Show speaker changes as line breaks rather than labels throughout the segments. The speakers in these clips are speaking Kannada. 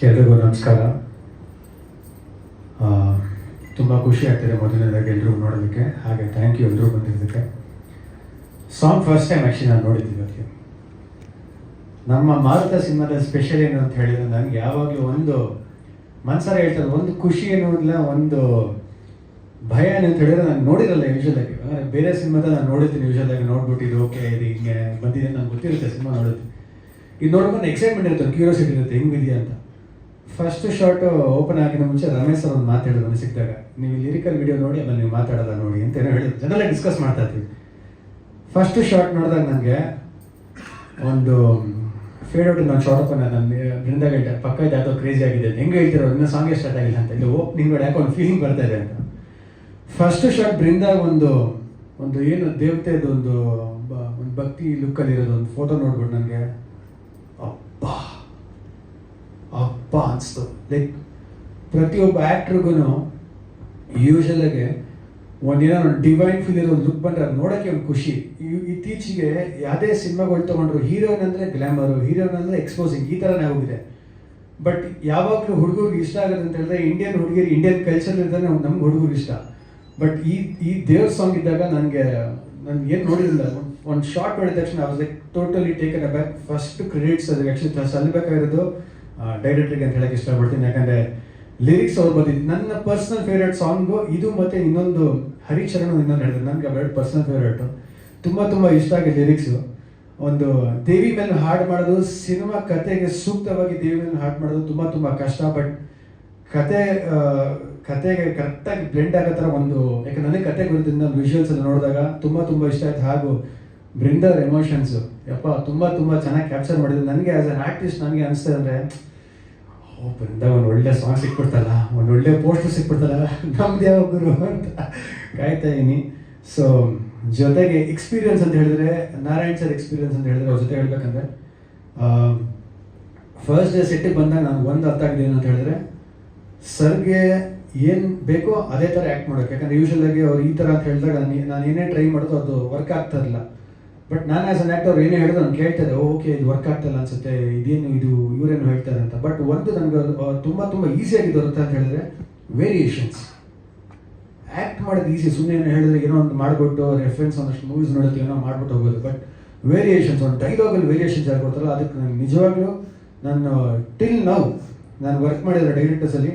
ಎಲ್ರಿಗೂ ನಮಸ್ಕಾರ. ತುಂಬ ಖುಷಿ ಆಗ್ತಿದೆ ಮೊದಲನೇದಾಗಿ ಎಲ್ರಿಗೂ ನೋಡೋದಕ್ಕೆ. ಹಾಗೆ ಥ್ಯಾಂಕ್ ಯು ಎಲ್ಲರೂ ಬಂದಿದ್ದಕ್ಕೆ. ಸಾಂಗ್ ಫಸ್ಟ್ ಟೈಮ್ ಆ್ಯಕ್ಚುಲಿ ನಾನು ನೋಡಿದ್ದೀವಿ. ಅದಕ್ಕೆ ನಮ್ಮ ಮಾರುತ ಸಿನಿಮಾದ ಸ್ಪೆಷಲ್ ಏನು ಅಂತ ಹೇಳಿದ್ರೆ, ನನಗೆ ಯಾವಾಗಲೂ ಒಂದು ಮನ್ಸಾರ ಹೇಳ್ತಾರೆ, ಒಂದು ಖುಷಿ ಅನ್ನೋದಿಲ್ಲ, ಒಂದು ಭಯ ಏನಂತ ಹೇಳಿದ್ರೆ, ನಾನು ನೋಡಿರಲ್ಲ ಯೂಶಲಾಗಿ. ಬೇರೆ ಸಿನಿಮಾದ ನಾನು ನೋಡಿರ್ತೀನಿ ಯೂಶಲಾಗಿ, ನೋಡ್ಬಿಟ್ಟಿದ್ದು ಓಕೆ ಇದು ಹಿಂಗೆ ಬಂದಿದೆ ನಂಗೆ ಗೊತ್ತಿರುತ್ತೆ, ಸಿನಿಮಾ ನೋಡುತ್ತೆ. ಇದು ನೋಡ್ಕೊಂಡು ಎಕ್ಸೈಟ್ಮೆಂಟ್ ಇರುತ್ತೆ, ಕ್ಯೂರಿಯಾಸಿಟಿ ಇರುತ್ತೆ ಹೆಂಗಿದೆಯಾ ಅಂತ. ಫಸ್ಟ್ ಶಾರ್ಟ್ ಓಪನ್ ಆಗಿನ ಮುಂಚೆ ರಮೇಶ್ ಸರ್ ಒಂದು ಮಾತಾಡಿದ್ರು ನನಗೆ ಸಿಕ್ಕಿದಾಗ, ನೀವು ಲಿರಿಕಲ್ ವಿಡಿಯೋ ನೋಡಿ ಆಮೇಲೆ ನೀವು ಮಾತಾಡೋದ ನೋಡಿ ಅಂತ ಏನೋ ಹೇಳಿದ್ರು. ಜನರಲ್ಲ ಡಿಸ್ಕಸ್ ಮಾಡ್ತಾ ಇರ್ತೀವಿ. ಫಸ್ಟ್ ಶಾರ್ಟ್ ನೋಡಿದಾಗ ನನಗೆ ಒಂದು ಫೇವ್ರೇಟ್ ನಾನು ಶಾರ್ಟ್ ಓಪನ್ ನನ್ನ ಬೃಂದಾಗ ಹೇಳ್ತಾರೆ, ಪಕ್ಕ ಇದು ಯಾಕೋ ಕ್ರೇಜಿ ಆಗಿದೆ ಹೆಂಗೆ ಹೇಳ್ತಿರೋ, ಇನ್ನೂ ಸಾಂಗೇ ಸ್ಟಾರ್ಟ್ ಆಗಿಲ್ಲ ಅಂತ. ಇಲ್ಲಿ ಓಪನಿಂಗ್ ನೋಡಿ ಯಾಕೋ ಒಂದು ಫೀಲಿಂಗ್ ಬರ್ತಾ ಇದೆ ಅಂತ. ಫಸ್ಟ್ ಶಾರ್ಟ್ ಬೃಂದಾಗ ಒಂದು ಏನು ದೇವತೆದು ಒಂದು ಭಕ್ತಿ ಲುಕ್ಕಲ್ಲಿರೋದು ಒಂದು ಫೋಟೋ ನೋಡ್ಬಿಟ್ಟು ನನಗೆ ಅಪ್ಪ ಅನಿಸ್ತು. ಲೈಕ್ ಪ್ರತಿಯೊಬ್ಬ ಆ್ಯಕ್ಟ್ರಿಗೂ ಯೂಶಲಾಗೆ ಒಂದೇನೋ ಒಂದು ಡಿವೈನ್ ಫೀಲ್ ಇರೋ ಒಂದು ಲುಕ್ ಬಂದರೆ ಅದು ನೋಡೋಕ್ಕೆ ಒಂದು ಖುಷಿ. ಇತ್ತೀಚೆಗೆ ಯಾವುದೇ ಸಿನಿಮಾಗಳು ತೊಗೊಂಡ್ರು ಹೀರೋಯಿನ್ ಅಂದರೆ ಗ್ಲ್ಯಾಮರು, ಹೀರೋಯಿನ್ ಅಂದರೆ ಎಕ್ಸ್ಪೋಸಿಂಗ್, ಈ ಥರನೇ ಹೋಗಿದೆ. ಬಟ್ ಯಾವಾಗಲೂ ಹುಡುಗರಿಗೆ ಇಷ್ಟ ಆಗುತ್ತೆ ಅಂತ ಹೇಳಿದ್ರೆ, ಇಂಡಿಯನ್ ಹುಡುಗಿರು ಇಂಡಿಯನ್ ಕಲ್ಚರ್ ಇದ್ದರೆ ನಮ್ಗೆ ಹುಡುಗರು ಇಷ್ಟ. ಬಟ್ ಈ ದೇವ್ರ ಸಾಂಗ್ ಇದ್ದಾಗ ನನಗೆ ಏನು ನೋಡಿರಲಿಲ್ಲ, ಒಂದು ಶಾರ್ಟ್ ನೋಡಿದ ತಕ್ಷಣ I was like totally taken a back. First credits ಅದು ಆ್ಯಕ್ಚುಲಿ ಸಲ್ಲಬೇಕಾಗಿರೋದು ಡೈರೆಕ್ಟ್ರಿಗೆ ಅಂತ ಹೇಳಕ್ಕೆ ಇಷ್ಟಪಡ್ತೀನಿ. ಯಾಕಂದರೆ ಲಿರಿಕ್ಸ್ ಅವ್ರು ಬಂದಿದ್ದು ನನ್ನ ಪರ್ಸ್ನಲ್ ಫೇವ್ರೇಟ್ ಸಾಂಗು ಇದು, ಮತ್ತು ಇನ್ನೊಂದು ಹರಿಚರಣ್ ಇನ್ನೊಂದು ಹೇಳಿದ್ರು ನನಗೆ ಅವೆರಡು ಪರ್ಸ್ನಲ್ ಫೇವ್ರೇಟು. ತುಂಬ ಇಷ್ಟ ಆಗಿದೆ ಲಿರಿಕ್ಸು. ಒಂದು ದೇವಿ ಮೇಲೆ ಹಾಡು ಮಾಡೋದು, ಸಿನಿಮಾ ಕತೆಗೆ ಸೂಕ್ತವಾಗಿ ದೇವಿ ಮೇಲೆ ಹಾಡು ಮಾಡೋದು ತುಂಬ ಕಷ್ಟ. ಬಟ್ ಕತೆಗೆ ಕರೆಕ್ಟಾಗಿ ಬ್ಲೆಂಡ್ ಆಗೋ ಥರ ಒಂದು, ಯಾಕೆ ನನಗೆ ಕತೆ ಗೊತ್ತಿದ್ದ ವಿಜುವಲ್ಸ್ ಎಲ್ಲ ನೋಡಿದಾಗ ತುಂಬ ಇಷ್ಟ ಆಯ್ತು. ಹಾಗೂ ಬೃಂದರ್ ಎಮೋಷನ್ಸು ಯಪ್ಪ ತುಂಬ ಚೆನ್ನಾಗಿ ಕ್ಯಾಪ್ಚರ್ ಮಾಡಿದ್ರು. ನನಗೆ ಆ್ಯಸ್ ಅನ್ ಆರ್ಟಿಸ್ಟ್ ನನಗೆ ಅನಿಸ್ತದೆ ಅಂದರೆ, ಬೃಂದ ಒಂದು ಒಳ್ಳೆ ಸಾಂಗ್ ಸಿಕ್ಬಿಡ್ತಲ್ಲ, ಒಂದು ಒಳ್ಳೆ ಪೋಸ್ಟರ್ ಸಿಕ್ಬಿಡ್ತಲ್ಲ, ನಮ್ದು ಯಾವ ಗುರು ಅಂತ ಕಾಯ್ತಾ ಇದ್ದೀನಿ. ಸೊ ಜೊತೆಗೆ ಎಕ್ಸ್ಪೀರಿಯನ್ಸ್ ಅಂತ ಹೇಳಿದ್ರೆ, ನಾರಾಯಣ್ ಸರ್ ಎಕ್ಸ್ಪೀರಿಯನ್ಸ್ ಅಂತ ಹೇಳಿದ್ರೆ, ಅವ್ರ ಜೊತೆ ಹೇಳ್ಬೇಕಂದ್ರೆ, ಫಸ್ಟ್ ಡೇ ಸೆಟ್ಟಿಗೆ ಬಂದಾಗ ನನಗೆ ಒಂದು ಅರ್ಥ ಆಗಿದೆ ಏನು ಅಂತ ಹೇಳಿದ್ರೆ, ಸರ್ಗೆ ಏನು ಬೇಕೋ ಅದೇ ಥರ ಆ್ಯಕ್ಟ್ ಮಾಡೋಕ್ಕೆ. ಯಾಕಂದರೆ ಯೂಶಲಾಗಿ ಅವ್ರು ಈ ಥರ ಅಂತ ಹೇಳಿದಾಗ ನಾನು ಏನೇ ಟ್ರೈ ಮಾಡೋದು ಅದು ವರ್ಕ್ ಆಗ್ತಾ ಇರಲಿಲ್ಲ. ಬಟ್ ನಾನು ಆ್ಯಸ್ ಅನ್ ಆ್ಯಕ್ಟರ್ ಏನೇ ಹೇಳಿದ್ರು ನಾನು ಕೇಳ್ತಾರೆ, ಓಕೆ ಇದು ವರ್ಕ್ ಆಗ್ತಾಯಿಲ್ಲ ಅನ್ಸುತ್ತೆ, ಇವರೇನು ಹೇಳ್ತಾರೆ ಅಂತ. ಬಟ್ ಒಂದು ನನಗೆ ತುಂಬ ಈಸಿ ಆಗಿದ್ದು ಅಂತ ಹೇಳಿದ್ರೆ, ವೇರಿಯೇಷನ್ಸ್. ಆ್ಯಕ್ಟ್ ಮಾಡೋದು ಈಸಿ, ಸುಮ್ಮನೆ ಏನೋ ಹೇಳಿದ್ರೆ ಏನೋ ಒಂದು ಮಾಡಿಬಿಟ್ಟು ರೆಫರೆನ್ಸ್ ಒಂದಷ್ಟು ಮೂವೀಸ್ ನೋಡೋಕ್ಕೆ ಏನೋ ಮಾಡ್ಬಿಟ್ಟು ಹೋಗೋದು. ಬಟ್ ವೇರಿಯೇಷನ್ಸ್, ಒಂದು ಡೈಲಾಗಲ್ಲಿ ವೇರಿಯೇಷನ್ಸ್ ಯಾರು ಕೊಡ್ತಾರಲ್ಲ, ಅದಕ್ಕೆ ನನಗೆ ನಿಜವಾಗ್ಲೂ ನಾನು ಟಿಲ್ ನೌ ನಾನು ವರ್ಕ್ ಮಾಡಿರೋ ಡೈರೆಕ್ಟರ್ಸಲ್ಲಿ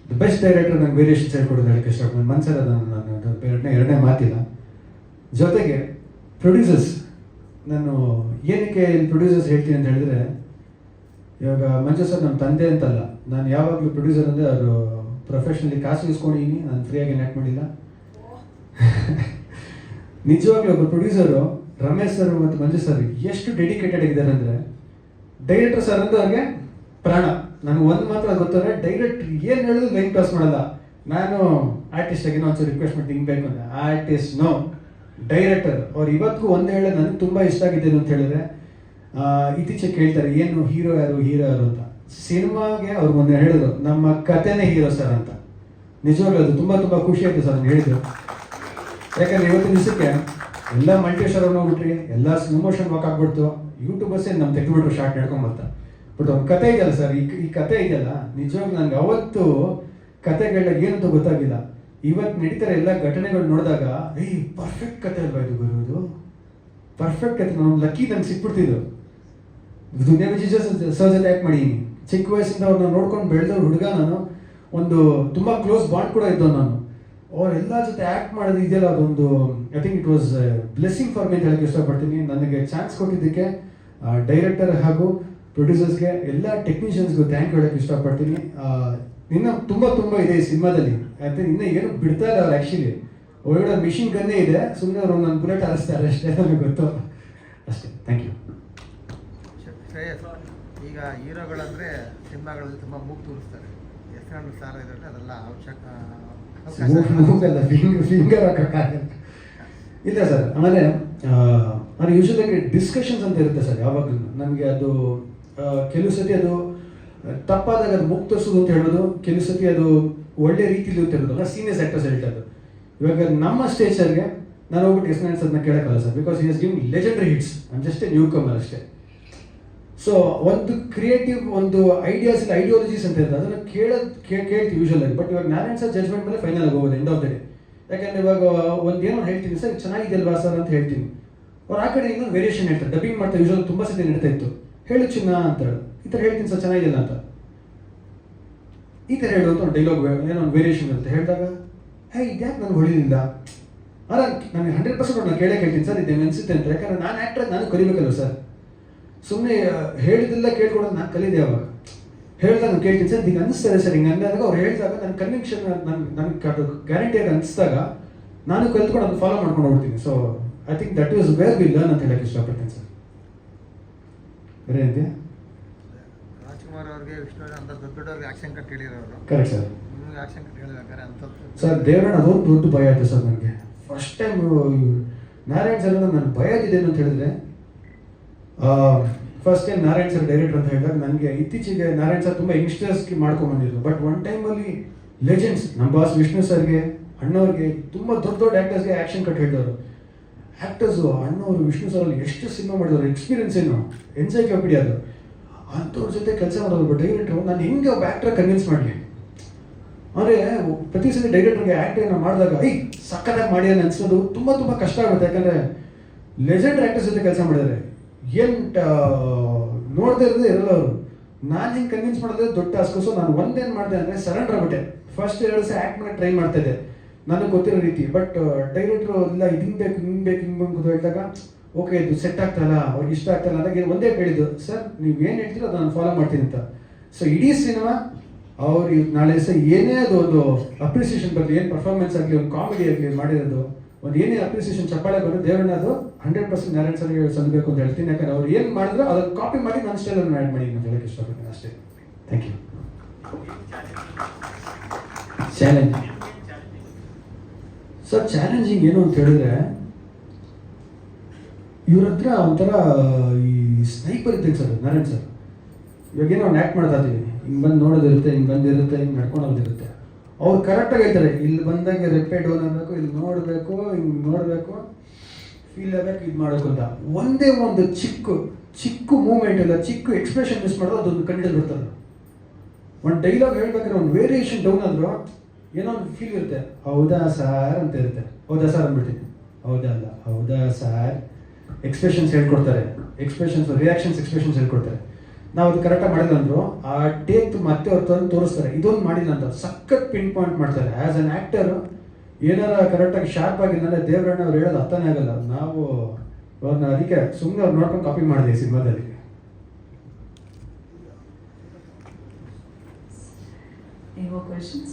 ದ ಬೆಸ್ಟ್ ಡೈರೆಕ್ಟರ್ ನಂಗೆ ವೇರಿಯೇಷನ್ಸ್ ಹೇಳ್ಕೊಡೋದು ಹೇಳಕ್ಕೆ ಇಷ್ಟಪಡ್ತೀನಿ. ಮನ್ಸರ ನಾನು ಎರಡನೇ ಮಾತಿಲ್ಲ. ಜೊತೆಗೆ ಪ್ರೊಡ್ಯೂಸರ್ಸ್, ನಾನು ಏನಕ್ಕೆ ಇಲ್ಲಿ ಪ್ರೊಡ್ಯೂಸರ್ಸ್ ಹೇಳ್ತೀನಿ ಅಂತ ಹೇಳಿದ್ರೆ, ಇವಾಗ ಮಂಜು ಸರ್ ನಮ್ಮ ತಂದೆ ಅಂತಲ್ಲ, ನಾನು ಯಾವಾಗಲೂ ಪ್ರೊಡ್ಯೂಸರ್ ಅಂದರೆ ಅವರು ಪ್ರೊಫೆಷ್ನಲಿ ಕಾಸು ಇಸ್ಕೊಂಡಿದ್ದೀನಿ, ನಾನು ಫ್ರೀಯಾಗಿ ಆ್ಯಕ್ಟ್ ಮಾಡಿಲ್ಲ. ನಿಜವಾಗ್ಲೂ ಒಬ್ಬ ಪ್ರೊಡ್ಯೂಸರು ರಮೇಶ್ ಸರ್ ಮತ್ತು ಮಂಜು ಸರ್ ಎಷ್ಟು ಡೆಡಿಕೇಟೆಡ್ ಆಗಿದ್ದಾರೆ ಅಂದರೆ, ಡೈರೆಕ್ಟರ್ ಸರ್ ಅಂತ ಅವ್ರಿಗೆ ಪ್ರಾಣ. ನನಗೆ ಒಂದು ಮಾತ್ರ ಗೊತ್ತಂದರೆ, ಡೈರೆಕ್ಟ್ರ್ ಏನು ಹೇಳಿದ್ರು ಲೈನ್ ಪಾಸ್ ಮಾಡಲ್ಲ. ನಾನು ಆರ್ಟಿಸ್ಟ್ ಆಗಿ ಒಂದ್ಸರಿ ರಿಕ್ವೆಸ್ಟ್ ಮಾಡಿ ಹಿಂಗೆ ಬೇಕು ಅಂತ, ಆರ್ಟಿಸ್ಟ್ ನೋ, ಡೈರೆಕ್ಟರ್ ಅವ್ರು ಇವತ್ತಿಗೂ ಒಂದು ಹೇಳಿ ನನಗೆ ತುಂಬ ಇಷ್ಟ ಆಗಿದ್ದೇನು ಅಂತ ಹೇಳಿದ್ರೆ, ಇತ್ತೀಚೆಗೆ ಕೇಳ್ತಾರೆ ಏನು ಹೀರೋ ಯಾರು ಅಂತ. ಸಿನಿಮಾಗೆ ಅವ್ರು ಒಂದು ಹೇಳಿದ್ರು, ನಮ್ಮ ಕಥೆನೇ ಹೀರೋ ಸರ್ ಅಂತ. ನಿಜವಾಗ್ಲೂ ಅದು ತುಂಬ ಖುಷಿ ಆಯಿತು ಸರ್ ನಾನು ಹೇಳಿದ್ರು. ಯಾಕಂದರೆ ಇವತ್ತಿನ ದಿವಸಕ್ಕೆ ಎಲ್ಲ ಮಲ್ಟಿಸ್ಟಾರ್ ಹೋಗ್ಬಿಟ್ರಿ, ಎಲ್ಲ ಸ್ಲೋ ಮೋಷನ್ ವಾಕ್ ಆಗ್ಬಿಡ್ತು, ಯೂಟ್ಯೂಬರ್ಸೇ ನಮ್ಮ ತೆಗೆದುಬಿಟ್ರು ಶಾರ್ಟ್ ನಡ್ಕೊಂಬರ್ತಾ. ಬಟ್ ಒಂದು ಕತೆ ಇದೆಯಲ್ಲ ಸರ್, ಈ ಕತೆ ಇದೆಯಲ್ಲ, ನಿಜವಾಗ್ಲೂ ನನಗೆ ಅವತ್ತು ಕತೆಗಳ ಏನಂತ ಗೊತ್ತಾಗಿಲ್ಲ. ಇವತ್ತು ನಡೀತಾರೆ ಎಲ್ಲ ಘಟನೆಗಳು ನೋಡಿದಾಗ, ಪರ್ಫೆಕ್ಟ್ ಕತೆ ಅಲ್ವಾ ಇದು ಬರೋದು, ಪರ್ಫೆಕ್ಟ್ ಕತೆ. ನಾನು ಲಕ್ಕಿ ನಂಗೆ ಸಿಕ್ಬಿಡ್ತಿದ್ದು. ದುನಿಯಾ ವಿಜಯ್ ಸರ್ ಜೊತೆ ಆ್ಯಕ್ಟ್ ಮಾಡಿದ್ದೀನಿ. ಚಿಕ್ಕ ವಯಸ್ಸಿಂದ ಅವ್ರನ್ನ ನೋಡ್ಕೊಂಡು ಬೆಳೆದವ್ರು ಹುಡುಗ ನಾನು. ಒಂದು ತುಂಬ ಕ್ಲೋಸ್ ಬಾಂಡ್ ಕೂಡ ಇದ್ದವು ನಾನು. ಅವರೆಲ್ಲ ಜೊತೆ ಆ್ಯಕ್ಟ್ ಮಾಡೋದು ಇದೆಯಲ್ಲ, ಅದೊಂದು I think it was blessing for me ಅಂತ ಹೇಳಕ್ಕೆ ಇಷ್ಟಪಡ್ತೀನಿ. ನನಗೆ ಚಾನ್ಸ್ ಕೊಟ್ಟಿದ್ದಕ್ಕೆ ಡೈರೆಕ್ಟರ್ ಹಾಗೂ ಪ್ರೊಡ್ಯೂಸರ್ಸ್ಗೆ, ಎಲ್ಲ ಟೆಕ್ನಿಷಿಯನ್ಸ್ಗೂ ಥ್ಯಾಂಕ್ ಹೇಳೋಕ್ಕೆ ಇಷ್ಟಪಡ್ತೀನಿ. ಇನ್ನು ತುಂಬ ಇದೆ ಈ ಸಿನಿಮಾದಲ್ಲಿ. ಯಾಕಂದರೆ ಇನ್ನೂ ಏನು ಬಿಡ್ತಾ ಇಲ್ಲ ಅವ್ರು. ಆ್ಯಕ್ಚುಲಿ ಒಳಗಡೆ ಮಿಷಿನ್ ಗನ್ನೇ ಇದೆ, ಸುಮ್ಮನೆ ಅವರು ನನ್ನ ಬುಲೆಟ್ ಹರಿಸ್ತಾರೆ ಅಷ್ಟೇ, ನನಗೆ ಗೊತ್ತು ಅಷ್ಟೇ. Thank you.
ಈಗ ಹೀರೋಗಳಂದರೆ ಸಿನಿಮಾಗಳಲ್ಲಿ ತುಂಬ ಮೂಗು ತೋರಿಸ್ತಾರೆ, ಹೆಸರು ಸಾರ ಇದ್ದರೆ ಅದೆಲ್ಲ
ಮೂಗಲ್ಲ, ಫಿಂಗರ್ ಹಾಕೋಕ್ಕಾಗಲ್ಲ. ಇಲ್ಲ ಸರ್. ಆಮೇಲೆ ಯೂಶಲಾಗಿ ಡಿಸ್ಕಷನ್ಸ್ ಅಂತ ಇರುತ್ತೆ ಸರ್ ಯಾವಾಗಲೂ. ನನಗೆ ಅದು ಕೆಲವು ಸತಿ ಅದು ತಪ್ಪಾದಾಗ ಅದು ಮುಕ್ತ ತೋರಿಸೋದು ಅಂತ ಹೇಳೋದು, ಕೆಲವು ಸತಿ ಅದು ಒಳ್ಳೆ ರೀತಿಲಿ ಅಂತ ಹೇಳೋದಲ್ಲ, ಸೀನಿಯರ್ಸ್ ಆ್ಯಕ್ಟರ್ಸ್ ಹೇಳ್ತಾರೆ. ಇವಾಗ ನಮ್ಮ ಸ್ಟೇಜರ್ಗೆ ನಾನು ಹೋಗ್ಬಿಟ್ಟು ಎಸ್ ಅದನ್ನ ಕೇಳೋಕ್ಕಲ್ಲ sir, because he has give legendary hits. I am just a newcomer ಅಷ್ಟೇ. ಸೊ ಒಂದು ಕ್ರಿಯೇಟಿವ್ ಒಂದು ಐಡಿಯಾಸ್ ಇಲ್ಲ ಐಡಿಯಾಲಜೀಸ್ ಅಂತ ಇರ್ತದೆ ಅದನ್ನು ಕೇಳ್ತೀವಿ ಯೂಶಲ್ ಆಗಿ. ಬಟ್ ಇವಾಗ ನಾರಾಯಣ್ ಸರ್ ಜಜ್ಮೆಂಟ್ ಮೇಲೆ ಫೈನಲ್ ಆಗಿ ಹೋಗೋದು ಎಂಡ್ ಆಫ್ ದ ಡೇ. ಯಾಕಂದ್ರೆ ಇವಾಗ ಏನೋ ಹೇಳ್ತೀನಿ ಸರ್ ಚೆನ್ನಾಗಿದೆ ಅಲ್ವಾ ಸರ್ ಅಂತ ಹೇಳ್ತೀನಿ, ಅವ್ರು ಆ ಕಡೆ ಇನ್ನೊಂದು ವೇರಿಯೇಷನ್ ಹೇಳ್ತಾರೆ. ಡಬ್ಬಿಂಗ್ ಮಾಡ್ತಾರೆ ಯೂಶಲ್ ತುಂಬ ಸತಿ ನಡೀತಾ ಇತ್ತು, ಹೇಳು ಚಿನ್ನ ಅಂತ ಹೇಳಿ ಈ ಥರ ಹೇಳ್ತೀನಿ ಸರ್ ಚೆನ್ನಾಗಿಲ್ಲ ಅಂತ ಈ ಥರ ಹೇಳು ಅಂತ ಒಂದು ಡೈಲಾಗ್ ಏನೋ ಒಂದು ವೇರಿಯೇಷನ್ ಇರುತ್ತೆ. ಹೇಳಿದಾಗ ಇದ್ಯಾಕೆ ನನಗೆ ಹೊಳಿಲಿಲ್ಲ ಅಲ್ಲ, ನನಗೆ 100% ನಾನು ಕೇಳ್ತೀನಿ ಸರ್ ಇದು ಅನಿಸುತ್ತೆ ಅಂತ. ಯಾಕಂದ್ರೆ ನಾನು ಆ್ಯಕ್ಟ್ರಾಗಿ ನಾನು ಕಲಿಬೇಕಲ್ವ ಸರ್, ಸುಮ್ಮನೆ ಹೇಳಿದ್ದೆಲ್ಲ ಕೇಳ್ಕೊಡೋದು ನಾನು ಕಲಿದೆ. ಅವಾಗ ಹೇಳಿದಾಗ ನಾನು ಕೇಳ್ತೀನಿ ಸರ್ ಹಿಂಗೆ ಅನಿಸ್ತಾರೆ ಸರ್, ಹಿಂಗೆ ಅಂದಾಗ ಅವ್ರು ಹೇಳಿದಾಗ ನನ್ನ ಕನ್ವಿಕ್ಷನ್ ನನಗೆ ಅದು ಗ್ಯಾರಂಟಿಯಾಗಿ ಅನಿಸಿದಾಗ ನಾನು ಕಲ್ತ್ಕೊಂಡು ಅದನ್ನು ಫಾಲೋ ಮಾಡ್ಕೊಂಡು ಹೋಗ್ತೀನಿ. So I think that is where we learn ಅಂತ ಹೇಳಕ್ಕೆ ಇಷ್ಟಪಡ್ತೀನಿ ಸರ್. ಬೇರೆ ಇದೆಯಾ?
ರಾಜ್ಕುಮಾರ್ ಅವ್ರಿಗೆ ವಿಷ್ಣುವರ್ಧನ್ ಅಂತ ದೊಡ್ಡವ್ರಿಗೆ ಆಕ್ಷನ್ ಕಟ್ ಹೇಳಿರೋರು.
Correct sir.
ನಿಮ್ಗೆ ಆಕ್ಷನ್ ಕಟ್ ಹೇಳಿಬೇಕಾದ್ರೆ ಅಂಥದ್ದು
ಸರ್ ದೇವರಣ್ಣ ಅದೊಂದು ದೊಡ್ಡ ಭಯ ಆಯಿತು ಸರ್ ನನಗೆ. ಫಸ್ಟ್ ಟೈಮ್ ನಾರಾಯಣ್ ಸರ್ ನನ್ನ ಭಯ ಇದೆ ಅಂತ ಹೇಳಿದ್ರೆ, first time Narayan sir director ಅಂತ ಹೇಳಿದಾಗ ನನಗೆ ಇತ್ತೀಚೆಗೆ ನಾರಾಯಣ್ ಸರ್ ತುಂಬ ಯಂಗ್ಸ್ಟರ್ಸ್ಗೆ ಮಾಡ್ಕೊಂಡ್ಬಂದಿದ್ರು. ಬಟ್ ಒನ್ ಟೈಮಲ್ಲಿ ಲೆಜೆಂಡ್ಸ್ ನಮ್ಮ ಬಾಸ್ ವಿಷ್ಣು ಸರ್ಗೆ ಅಣ್ಣವ್ರಿಗೆ ತುಂಬ ದೊಡ್ಡ ದೊಡ್ಡ ಆ್ಯಕ್ಟರ್ಸ್ಗೆ ಆ್ಯಕ್ಷನ್ ಕಟ್ ಹೇಳಿದವರು. ಆ್ಯಕ್ಟರ್ಸು ಅಣ್ಣವರು ವಿಷ್ಣು ಸರಲ್ಲಿ ಎಷ್ಟು ಸಿನಿಮಾ ಮಾಡಿದವರು, ಎಕ್ಸ್ಪೀರಿಯನ್ಸ್ ಏನು ಎನ್ಸೈಕ್ಲೋಪೀಡಿಯಾ ಅದು. ಅಂಥವ್ರ ಜೊತೆ ಕೆಲಸ ಮಾಡೋದು ಬಟ್ ಡೈರೆಕ್ಟ್ರು ನಾನು ಹೆಂಗೆ ಒಬ್ಬ ಆ್ಯಕ್ಟ್ರ ಕನ್ವಿನ್ಸ್ ಮಾಡಲಿ ಅಂದರೆ ಪ್ರತಿ ಸಲ ಡೈರೆಕ್ಟರ್ಗೆ ಆ್ಯಕ್ಟಿಂಗ್ ಮಾಡಿದಾಗ ಸಕ್ಕತ್ತಾಗಿ ಮಾಡಿ ಅಂತ ಅನ್ಸೋದು ತುಂಬ ತುಂಬ ಕಷ್ಟ ಆಗುತ್ತೆ. ಯಾಕಂದರೆ ಲೆಜೆಂಡ್ ಆ್ಯಕ್ಟರ್ಸ್ ಜೊತೆ ಕೆಲಸ ಮಾಡಿದ್ದಾರೆ ಏನು ನೋಡದೇ ಇರೋದೇ ಇರಲ್ಲ ಅವರು. ನಾನು ಹಿಂಗೆ ಕನ್ವಿನ್ಸ್ ಮಾಡಿದ್ರೆ ದೊಡ್ಡ ಟಾಸ್ಕು. ಸೊ ನಾನು ಒಂದೇನು ಮಾಡಿದೆ ಅಂದರೆ ಸರೆಂಡರ್ ಆಗ್ಬಿಟ್ಟೆ. ಫಸ್ಟ್ 2 ದಿವಸ ಆ್ಯಕ್ಟ್ ಮಾಡಿ ಟ್ರೈ ಮಾಡ್ತಾ ಇದ್ದೆ ನನಗೆ ಗೊತ್ತಿರೋ ರೀತಿ. ಬಟ್ ಡೈರೆಕ್ಟ್ರು ಇಲ್ಲ ಇದು ಹಿಂಗೆ ಬೇಕು ಅಂತ ಹೇಳಿದಾಗ ಓಕೆ ಇದು ಸೆಟ್ ಆಗ್ತಾಯಿಲ್ಲ ಅವ್ರಿಗೆ ಇಷ್ಟ ಆಗ್ತಾಯಿಲ್ಲ ಅಂದಾಗ ಒಂದೇ ಹೇಳಿದ್ದು ಸರ್ ನೀವು ಏನು ಹೇಳ್ತೀರೋ ಅದು ನಾನು ಫಾಲೋ ಮಾಡ್ತೀನಿ ಅಂತ. ಸೊ ಇಡೀ ಸಿನಿಮಾ ಅವ್ರು ನಾಳೆ ದಿವಸ ಏನೇ ಅದು ಒಂದು ಅಪ್ರಿಸಿಯೇಷನ್ ಬರಲಿ, ಏನು ಪರ್ಫಾರ್ಮೆನ್ಸ್ ಆಗಲಿ, ಒಂದು ಕಾಮಿಡಿ ಆಗಲಿ ಮಾಡಿರೋದು ಒಂದು ಏನೇ ಅಪ್ರಿಸಿಯೇಷನ್ ಚಪ್ಪಾಳೆ ಬರೋದು ದೇವರನ್ನ ಅದು 100% ನಾರಾಯಣ್ ಸರ್ಗೆ ಸಲ್ಲಬೇಕು ಅಂತ ಹೇಳ್ತೀನಿ. ಯಾಕಂದ್ರೆ ಅವ್ರು ಏನು ಮಾಡಿದ್ರು ಅದನ್ನು ಕಾಪಿ ಮಾಡಿ ನನ್ನ ಸ್ಟೈಲನ್ನು ಆ್ಯಡ್ ಮಾಡಿ ಅಂತ ಹೇಳಕ್ಕೆ ಇಷ್ಟಪಡ್ತೀನಿ ಅಷ್ಟೇ. Thank you. Challenge sir, challenging ಏನು ಅಂತ ಹೇಳಿದ್ರೆ ಇವ್ರ ಹತ್ರ ಒಂಥರ ಈ ಸ್ನೈಪರ್ ಇದ್ದಂಗೆ ಸರ್ ನಾರಾಯಣ್ ಸರ್. ಇವಾಗ ಏನೋ ಒಂದು ಆ್ಯಕ್ಟ್ ಮಾಡ್ತಾ ಇದ್ದೀವಿ, ಹಿಂಗೆ ಬಂದು ನೋಡೋದಿರುತ್ತೆ, ಹಿಂಗೆ ಬಂದಿರುತ್ತೆ, ಹಿಂಗೆ ನಡ್ಕೊಂಡೋದಿರುತ್ತೆ. ಅವ್ರು ಕರೆಕ್ಟಾಗಿ ಹೇಳ್ತಾರೆ ಇಲ್ಲಿ ಬಂದಾಗ ರೆಪ್ಪೆ ಡೌನ್ ಆಗಬೇಕು, ಇಲ್ಲಿ ನೋಡಬೇಕು, ಹಿಂಗೆ ನೋಡಬೇಕು, ಫೀಲ್ ಆಗಬೇಕು, ಇದು ಮಾಡಬೇಕು ಅಂತ. ಒಂದೇ ಒಂದು ಚಿಕ್ಕ ಮೂಮೆಂಟ್ ಇಲ್ಲ, ಚಿಕ್ಕ ಎಕ್ಸ್ಪ್ರೆಷನ್ ಮಿಸ್ ಮಾಡೋದು ಅದೊಂದು ಕಂಡಿದ್ದು ಬಿಡ್ತಾರೆ. ಒಂದು ಡೈಲಾಗ್ ಹೇಳ್ಬೇಕಾದ್ರೆ ಒಂದು ವೇರಿಯೇಷನ್ ಡೌನ್ ಆದರೂ ಏನೋ ಒಂದು ಫೀಲ್ ಇರುತ್ತೆ. ಹೌದಾ ಸಾರ್ ಅಂತ ಇರುತ್ತೆ. ಹೌದಾ ಸಾರ್ ಅಂದ್ಬಿಡ್ತೀನಿ, ಹೌದಾ ಅಲ್ಲ ಹೌದಾ ಸಾರ್. ಎಕ್ಸ್ಪ್ರೆಷನ್ಸ್ ಹೇಳ್ಕೊಡ್ತಾರೆ, ರಿಯಾಕ್ಷನ್ಸ್ ಎಕ್ಸ್ಪ್ರೆಷನ್ಸ್ ಹೇಳ್ಕೊಡ್ತಾರೆ. ನಾವು ಅದು ಕರೆಕ್ಟಾಗಿ ಮಾಡಿಲ್ಲ ಅಂದರು ಆ ಟೇಕ್ ಮತ್ತೆ ಅವ್ರು ತಂದು ತೋರಿಸ್ತಾರೆ ಇದೊಂದು ಮಾಡಿಲ್ಲ ಅಂತ ಸಖತ್ ಪಿನ್ ಪಾಯಿಂಟ್ ಮಾಡ್ತಾರೆ. ಆ್ಯಸ್ ಅನ್ ಆ್ಯಕ್ಟರ್ ಏನಾರ ಕರೆಕ್ಟಾಗಿ ಶಾರ್ಪ್ ಆಗಿಲ್ಲ ದೇವರಣ್ಣ ಅವ್ರು ಹೇಳೋದು ಅರ್ಥನೇ ಆಗಲ್ಲ. ನಾವು ಅವ್ರನ್ನ ಅದಕ್ಕೆ ಸುಮ್ಮನೆ ಅವ್ರು ನೋಡ್ಕೊಂಡು ಕಾಪಿ ಮಾಡಿದೆ ಸಿನಿಮಾದಲ್ಲಿ.
Any more questions?